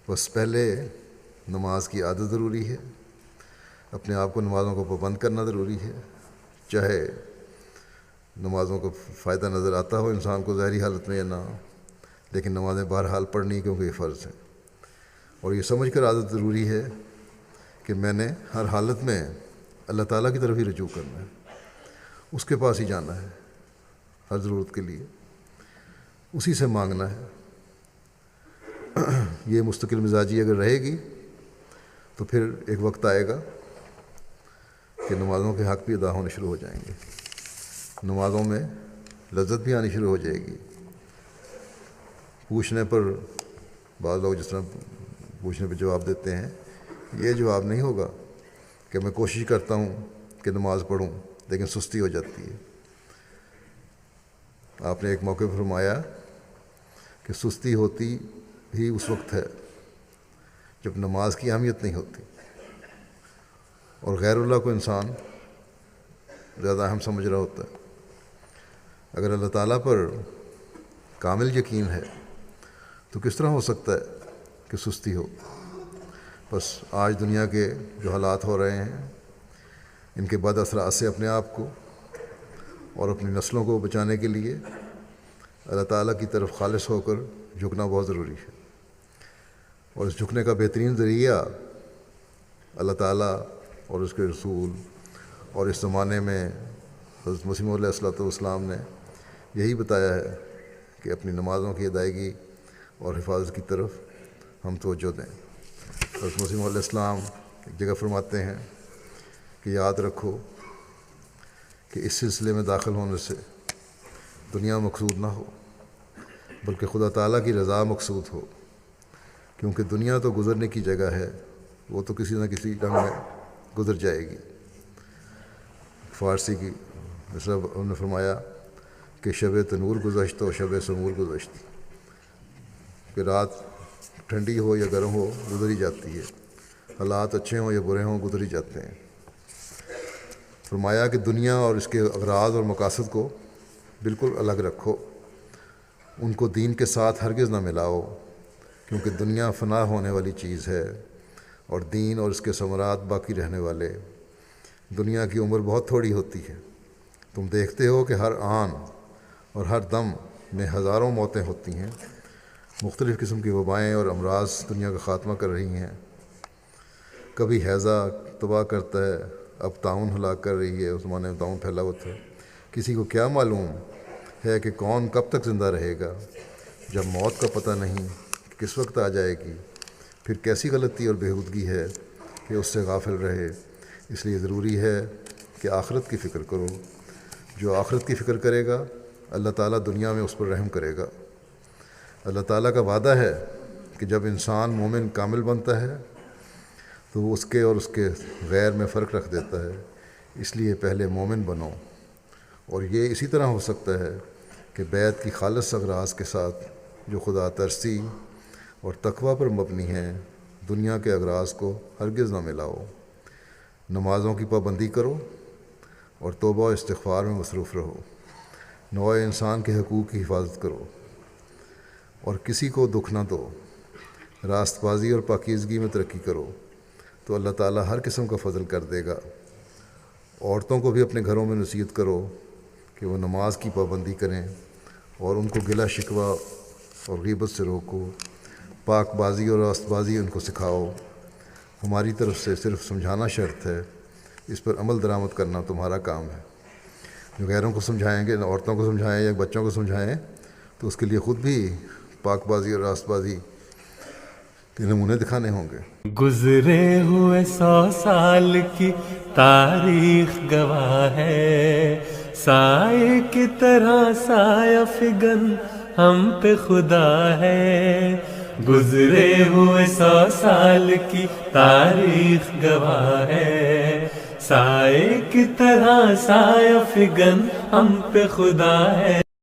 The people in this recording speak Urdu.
بس پہلے نماز کی عادت ضروری ہے، اپنے آپ کو نمازوں کو پابند کرنا ضروری ہے، چاہے نمازوں کو فائدہ نظر آتا ہو انسان کو ظاہری حالت میں یا نہ، لیکن نمازیں بہرحال پڑھنی کیونکہ یہ فرض ہیں۔ اور یہ سمجھ کر عادت ضروری ہے کہ میں نے ہر حالت میں اللہ تعالیٰ کی طرف ہی رجوع کرنا ہے، اس کے پاس ہی جانا ہے ہر ضرورت کے لیے، اسی سے مانگنا ہے۔ یہ مستقل مزاجی اگر رہے گی تو پھر ایک وقت آئے گا کہ نمازوں کے حق بھی ادا ہونے شروع ہو جائیں گے، نمازوں میں لذت بھی آنی شروع ہو جائے گی۔ پوچھنے پر بعض لوگ جس طرح پوچھنے پہ جواب دیتے ہیں، یہ جواب نہیں ہوگا کہ میں کوشش کرتا ہوں کہ نماز پڑھوں لیکن سستی ہو جاتی ہے۔ آپ نے ایک موقع پر فرمایا کہ سستی ہوتی ہی اس وقت ہے جب نماز کی اہمیت نہیں ہوتی، اور غیر اللہ کو انسان زیادہ اہم سمجھ رہا ہوتا ہے۔ اگر اللہ تعالیٰ پر کامل یقین ہے تو کس طرح ہو سکتا ہے کہ سستی ہو؟ بس آج دنیا کے جو حالات ہو رہے ہیں، ان کے بد اثرات سے اپنے آپ کو اور اپنی نسلوں کو بچانے کے لیے اللہ تعالیٰ کی طرف خالص ہو کر جھکنا بہت ضروری ہے، اور اس جھکنے کا بہترین ذریعہ اللہ تعالیٰ اور اس کے رسول اور اس زمانے میں حضرت مسیح موعود علیہ السلام نے یہی بتایا ہے کہ اپنی نمازوں کی ادائیگی اور حفاظت کی طرف ہم توجہ دیں۔ حضرت مسیح موعود علیہ السلام ایک جگہ فرماتے ہیں کہ یاد رکھو کہ اس سلسلے میں داخل ہونے سے دنیا مقصود نہ ہو بلکہ خدا تعالیٰ کی رضا مقصود ہو، کیونکہ دنیا تو گزرنے کی جگہ ہے، وہ تو کسی نہ کسی ڈھنگ میں گزر جائے گی۔ فارسی کی مثلا انہوں نے فرمایا کہ شب تنور گزشت و شب سمور گزشت، کہ رات ٹھنڈی ہو یا گرم ہو گزر ہی جاتی ہے، حالات اچھے ہوں یا برے ہوں گزر ہی جاتے ہیں۔ فرمایا کہ دنیا اور اس کے اغراض اور مقاصد کو بالکل الگ رکھو، ان کو دین کے ساتھ ہرگز نہ ملاؤ، کیونکہ دنیا فنا ہونے والی چیز ہے اور دین اور اس کے ثمرات باقی رہنے والے۔ دنیا کی عمر بہت تھوڑی ہوتی ہے، تم دیکھتے ہو کہ ہر آن اور ہر دم میں ہزاروں موتیں ہوتی ہیں، مختلف قسم کی وبائیں اور امراض دنیا کا خاتمہ کر رہی ہیں۔ کبھی ہیضہ تباہ کرتا ہے، اب طاعون ہلاک کر رہی ہے، اس زمانے میں طاعون پھیلا ہوا تھا۔ کسی کو کیا معلوم ہے کہ کون کب تک زندہ رہے گا، جب موت کا پتہ نہیں کہ کس وقت آ جائے گی، پھر کیسی غلطی اور بےہودگی ہے کہ اس سے غافل رہے۔ اس لیے ضروری ہے کہ آخرت کی فکر کرو، جو آخرت کی فکر کرے گا اللہ تعالیٰ دنیا میں اس پر رحم کرے گا۔ اللہ تعالیٰ کا وعدہ ہے کہ جب انسان مومن کامل بنتا ہے تو وہ اس کے اور اس کے غیر میں فرق رکھ دیتا ہے، اس لیے پہلے مومن بنو، اور یہ اسی طرح ہو سکتا ہے کہ بیت کی خالص اغراض کے ساتھ جو خدا ترسی اور تقوی پر مبنی ہیں، دنیا کے اغراض کو ہرگز نہ ملاؤ۔ نمازوں کی پابندی کرو اور توبہ و استغفار میں مصروف رہو، نوع انسان کے حقوق کی حفاظت کرو اور کسی کو دکھ نہ دو، راست بازی اور پاکیزگی میں ترقی کرو تو اللہ تعالیٰ ہر قسم کا فضل کر دے گا۔ عورتوں کو بھی اپنے گھروں میں نصیحت کرو کہ وہ نماز کی پابندی کریں اور ان کو گلہ شکوہ اور غیبت سے روکو، پاک بازی اور راست بازی ان کو سکھاؤ۔ ہماری طرف سے صرف سمجھانا شرط ہے، اس پر عمل درآمد کرنا تمہارا کام ہے۔ جو غیروں کو سمجھائیں گے، عورتوں کو سمجھائیں یا بچوں کو سمجھائیں، تو اس کے لیے خود بھی پاک بازی اور راست بازی کے نمونے دکھانے ہوں گے۔ گزرے ہوئے 100 سال کی تاریخ گواہ ہے، سائے کی طرح سایہ فگن ہم پہ خدا ہے۔ گزرے ہوئے 100 سال کی تاریخ گواہ ہے، سائے کی طرح سایہ فگن ہم پہ خدا ہے۔